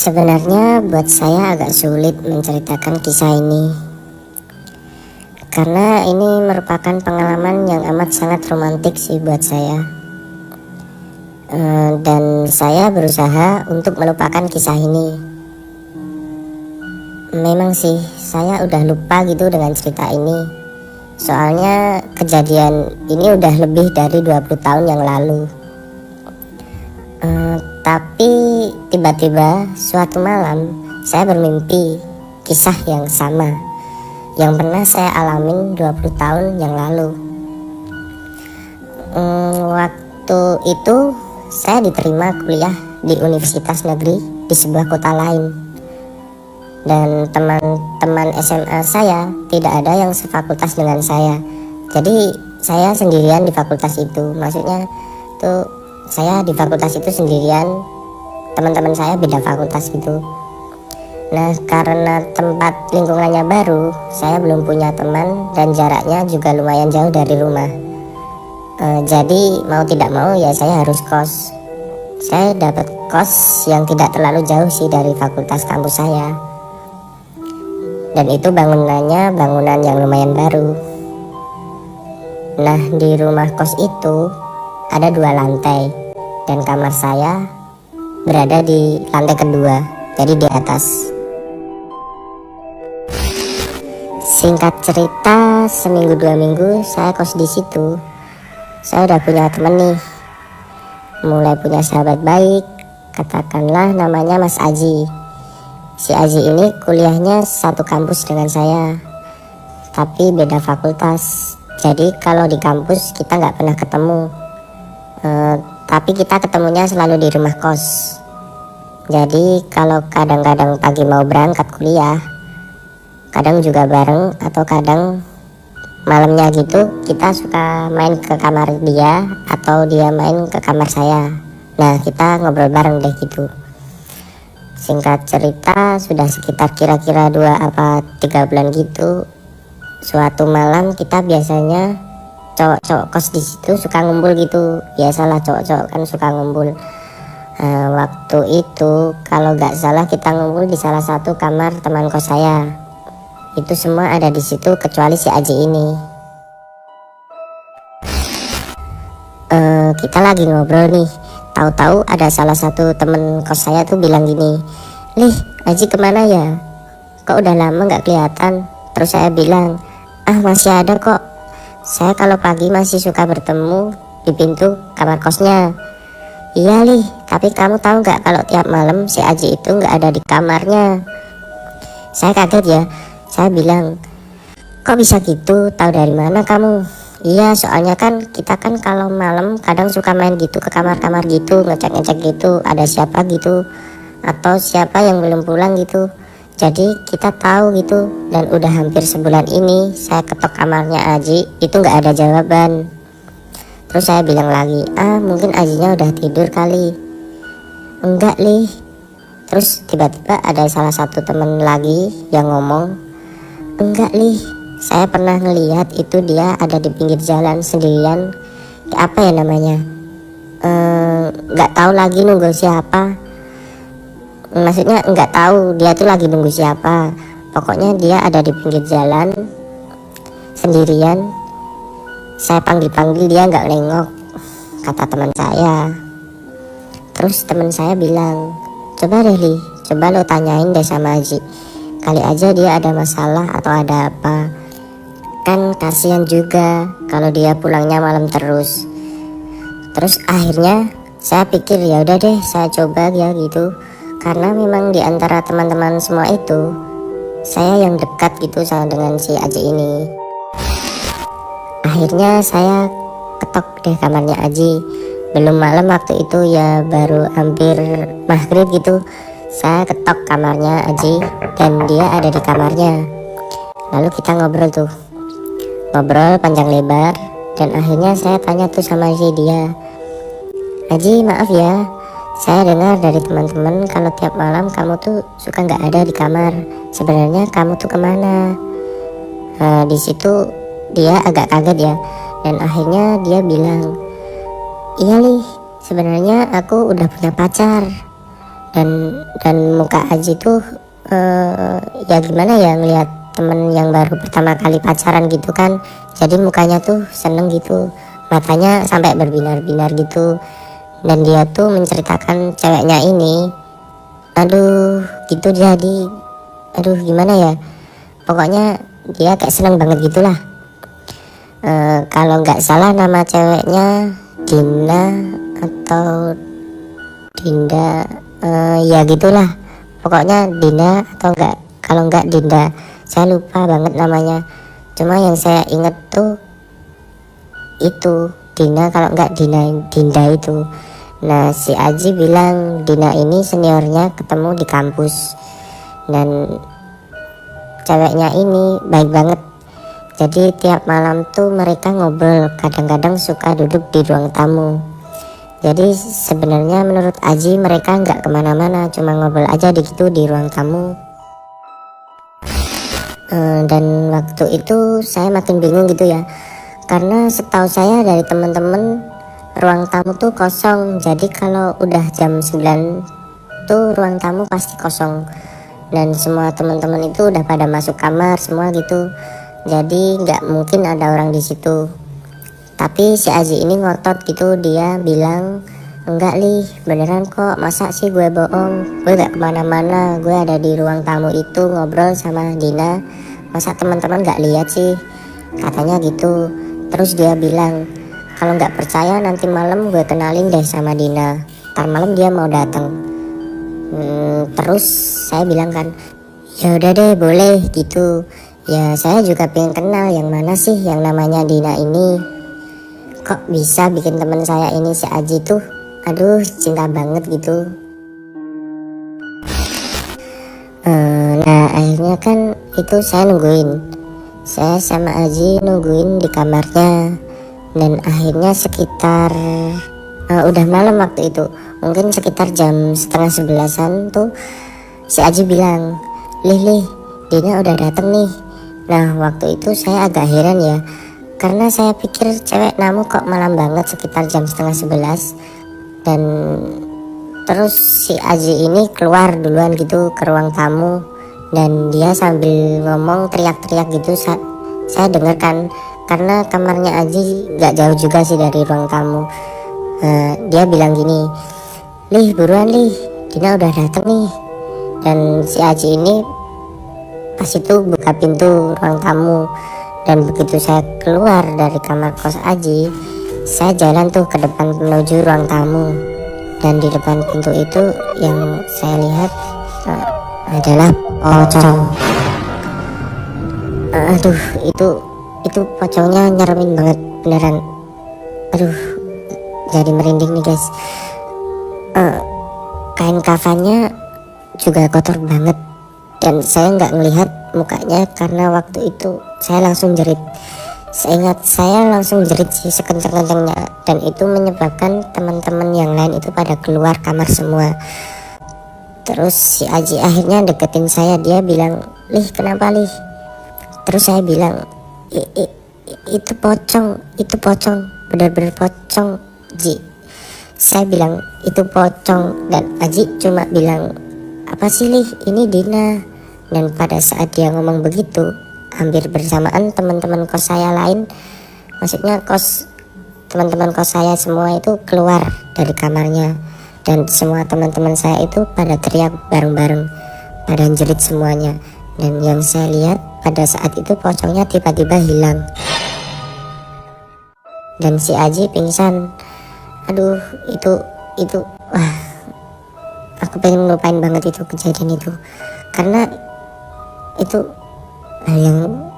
Sebenarnya buat saya agak sulit menceritakan kisah ini karena ini merupakan pengalaman yang amat sangat romantis sih buat saya. Dan saya berusaha untuk melupakan kisah ini. Memang sih saya udah lupa gitu dengan cerita ini. Soalnya kejadian ini udah lebih dari 20 tahun yang lalu. Tapi tiba-tiba suatu malam saya bermimpi kisah yang sama yang pernah saya alamin 20 tahun yang lalu. Waktu itu saya diterima kuliah di universitas negeri di sebuah kota lain. Dan teman-teman SMA saya tidak ada yang sefakultas dengan saya. Jadi saya sendirian di fakultas itu. Maksudnya tuh saya di fakultas itu sendirian, teman-teman saya beda fakultas gitu. Nah, karena tempat lingkungannya baru, saya belum punya teman dan jaraknya juga lumayan jauh dari rumah. Jadi mau tidak mau ya saya harus kos. Saya dapat kos yang tidak terlalu jauh sih dari fakultas kampus saya. Dan itu bangunannya bangunan yang lumayan baru. Nah, di rumah kos itu ada 2 lantai dan kamar saya berada di lantai kedua, jadi di atas. Singkat cerita, seminggu 2 minggu saya kos di situ. Saya udah punya temen nih, mulai punya sahabat baik, katakanlah namanya Mas Aji. Si Aji ini kuliahnya satu kampus dengan saya, tapi beda fakultas. Jadi kalau di kampus kita nggak pernah ketemu. Tapi kita ketemunya selalu di rumah kos. Jadi kalau kadang-kadang pagi mau berangkat kuliah, kadang juga bareng, atau kadang malamnya gitu kita suka main ke kamar dia atau dia main ke kamar saya. Nah, kita ngobrol bareng deh gitu. Singkat cerita, sudah sekitar kira-kira 2 apa 3 bulan gitu. Suatu malam kita biasanya cowok-cowok kos di situ suka ngumpul gitu. Biasalah cowok-cowok kan suka ngumpul. Waktu itu kalau nggak salah kita ngumpul di salah satu kamar teman kos saya. Itu semua ada di situ kecuali si Aji ini. Kita lagi ngobrol nih. Tahu-tahu ada salah satu temen kos saya tuh bilang gini, "Lih, Aji kemana ya? Kok udah lama nggak kelihatan?" Terus saya bilang, "Masih ada kok. Saya kalau pagi masih suka bertemu di pintu kamar kosnya." "Iya Lih, tapi kamu tahu nggak kalau tiap malam si Aji itu nggak ada di kamarnya?" Saya kaget ya. Saya bilang, "Kok bisa gitu? Tahu dari mana kamu?" "Iya, soalnya kan kita kan kalau malam kadang suka main gitu ke kamar-kamar gitu, ngecek-ngecek gitu, ada siapa gitu, atau siapa yang belum pulang gitu. Jadi kita tahu gitu." Dan udah hampir sebulan ini saya ketok kamarnya Aji, itu nggak ada jawaban. Terus saya bilang lagi, "Mungkin Ajinya udah tidur kali." "Enggak Lih." Terus tiba-tiba ada salah satu temen lagi yang ngomong, "Enggak Lih, saya pernah ngelihat itu dia ada di pinggir jalan sendirian. Apa ya namanya? Nggak tahu lagi nunggu siapa. Maksudnya nggak tahu dia tuh lagi nunggu siapa. Pokoknya dia ada di pinggir jalan sendirian. Saya panggil-panggil dia nggak nengok," kata teman saya. Terus teman saya bilang, "Coba deh Li, coba lo tanyain deh sama Aji. Kali aja dia ada masalah atau ada apa. Kan kasihan juga kalau dia pulangnya malam terus." Terus akhirnya saya pikir ya udah deh saya coba ya gitu. Karena memang di antara teman-teman semua itu saya yang dekat gitu sama dengan si Aji ini. Akhirnya saya ketok deh kamarnya Aji. Belum malam waktu itu ya, baru hampir maghrib gitu. Saya ketok kamarnya Aji dan dia ada di kamarnya. Lalu kita ngobrol tuh, ngobrol panjang lebar. Dan akhirnya saya tanya tuh sama si dia, "Aji, maaf ya, saya dengar dari teman-teman kalau tiap malam kamu tuh suka nggak ada di kamar. Sebenarnya kamu tuh kemana?" Di situ dia agak kaget ya, dan akhirnya dia bilang, "Iya Lih, sebenarnya aku udah punya pacar dan muka Aji tuh ya gimana ya, ngelihat temen yang baru pertama kali pacaran gitu kan, jadi mukanya tuh seneng gitu, matanya sampai berbinar-binar gitu. Dan dia tuh menceritakan ceweknya ini, aduh gitu, jadi aduh gimana ya, pokoknya dia kayak seneng banget gitulah. Kalau nggak salah nama ceweknya Dina atau Dinda, ya gitulah, pokoknya Dina atau enggak, kalau enggak Dinda, saya lupa banget namanya. Cuma yang saya inget tuh itu Dina, kalau enggak Dinda itu. Nah, si Aji bilang Dina ini seniornya ketemu di kampus, dan ceweknya ini baik banget. Jadi tiap malam tuh mereka ngobrol, kadang-kadang suka duduk di ruang tamu. Jadi sebenarnya menurut Aji mereka nggak kemana-mana, cuma ngobrol aja di ruang tamu. Dan waktu itu saya makin bingung gitu ya, karena setahu saya dari teman-teman ruang tamu tuh kosong. Jadi kalau udah jam 9 tuh ruang tamu pasti kosong, dan semua teman-teman itu udah pada masuk kamar semua gitu. Jadi nggak mungkin ada orang di situ. Tapi si Aji ini ngotot gitu, dia bilang enggak Lih, beneran kok, masa sih gue bohong, gue gak kemana-mana, gue ada di ruang tamu itu ngobrol sama Dina, masa teman-teman gak lihat sih, katanya gitu. Terus dia bilang kalau nggak percaya nanti malam gue kenalin deh sama Dina, ntar malam dia mau datang. Terus saya bilang kan, ya udah deh boleh gitu, ya saya juga pengen kenal yang mana sih yang namanya Dina ini, kok bisa bikin teman saya ini si Aji tuh aduh cinta banget gitu. Nah akhirnya kan itu saya sama Aji nungguin di kamarnya, dan akhirnya sekitar udah malam waktu itu, mungkin sekitar jam setengah 11-an tuh si Aji bilang, Lih Dina udah dateng nih. Nah waktu itu saya agak heran ya, karena saya pikir cewek namu kok malam banget sekitar jam setengah 11. Dan terus si Aji ini keluar duluan gitu ke ruang tamu, dan dia sambil ngomong teriak-teriak gitu, saya dengar kan, karena kamarnya Aji gak jauh juga sih dari ruang tamu. Dia bilang gini, Lih buruan Lih, Dina udah dateng nih. Dan si Aji ini pas itu buka pintu ruang tamu, dan begitu saya keluar dari kamar kos Aji, saya jalan tuh ke depan menuju ruang tamu. Dan di depan pintu itu yang saya lihat adalah pocong. Aduh itu pocongnya nyeremin banget beneran. Aduh jadi merinding nih guys. Kain kafannya juga kotor banget, dan saya nggak ngelihat mukanya karena waktu itu saya langsung jerit. Seingat saya langsung jerit sih sekencang-kencangnya, dan itu menyebabkan teman-teman yang lain itu pada keluar kamar semua. Terus si Aji akhirnya deketin saya, dia bilang, Lih kenapa Lih? Terus saya bilang, itu pocong, benar-benar pocong Ji. Saya bilang itu pocong, dan Aji cuma bilang, apa sih Lih, ini Dina. Dan pada saat dia ngomong begitu, hampir bersamaan teman-teman kos saya lain, maksudnya teman-teman kos saya semua itu keluar dari kamarnya, dan semua teman-teman saya itu pada teriak bareng-bareng, pada jerit semuanya. Dan yang saya lihat pada saat itu pocongnya tiba-tiba hilang, dan si Aji pingsan. Aduh itu wah, aku pengen ngelupain banget itu kejadian itu, karena itu yang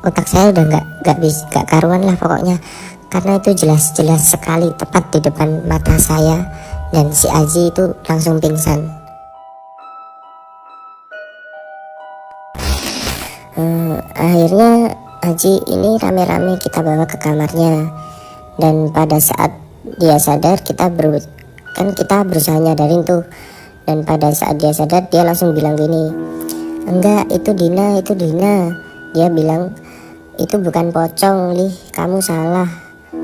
otak saya udah nggak karuan lah pokoknya, karena itu jelas-jelas sekali tepat di depan mata saya, dan si Aji itu langsung pingsan. Akhirnya Aji ini rame-rame kita bawa ke kamarnya, dan pada saat dia sadar kita berusaha nyadarin tuh, dan pada saat dia sadar dia langsung bilang gini, enggak itu Dina. Dia bilang itu bukan pocong Lih, kamu salah,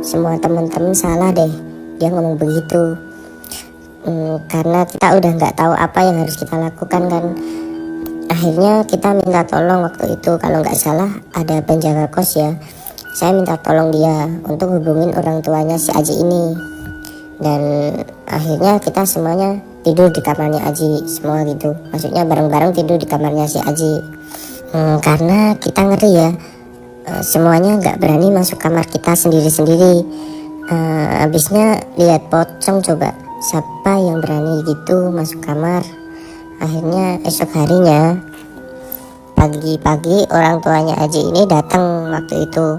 semua teman-teman salah deh, dia ngomong begitu. karena kita udah nggak tahu apa yang harus kita lakukan kan. Akhirnya kita minta tolong waktu itu, kalau nggak salah ada penjaga kos ya. Saya minta tolong dia untuk hubungin orang tuanya si Aji ini. Dan akhirnya kita semuanya tidur di kamarnya Aji semua gitu. Maksudnya bareng-bareng tidur di kamarnya si Aji. Karena kita ngeri ya, semuanya nggak berani masuk kamar kita sendiri-sendiri. Habisnya lihat pocong, coba siapa yang berani gitu masuk kamar. Akhirnya esok harinya pagi-pagi orang tuanya Aji ini datang waktu itu.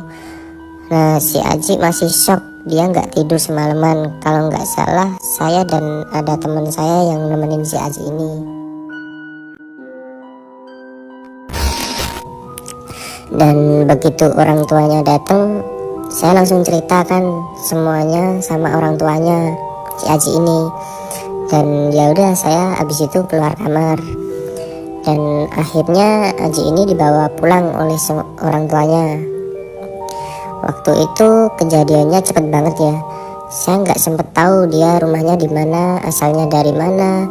Nah, si Aji masih shock, dia nggak tidur semalaman. Kalau nggak salah saya dan ada teman saya yang nemenin si Aji ini. Dan begitu orang tuanya datang, saya langsung ceritakan semuanya sama orang tuanya si Aji ini. Dan ya udah, saya abis itu keluar kamar. Dan akhirnya Aji ini dibawa pulang oleh orang tuanya. Waktu itu kejadiannya cepet banget ya. Saya nggak sempet tahu dia rumahnya di mana, asalnya dari mana.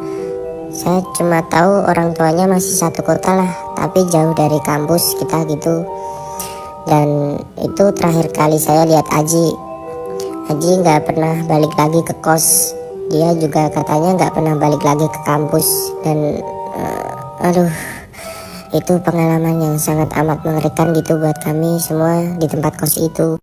Saya cuma tahu orang tuanya masih satu kota lah, tapi jauh dari kampus kita gitu. Dan itu terakhir kali saya lihat Aji. Aji nggak pernah balik lagi ke kos. Dia juga katanya nggak pernah balik lagi ke kampus. Dan aduh, itu pengalaman yang sangat amat mengerikan gitu buat kami semua di tempat kos itu.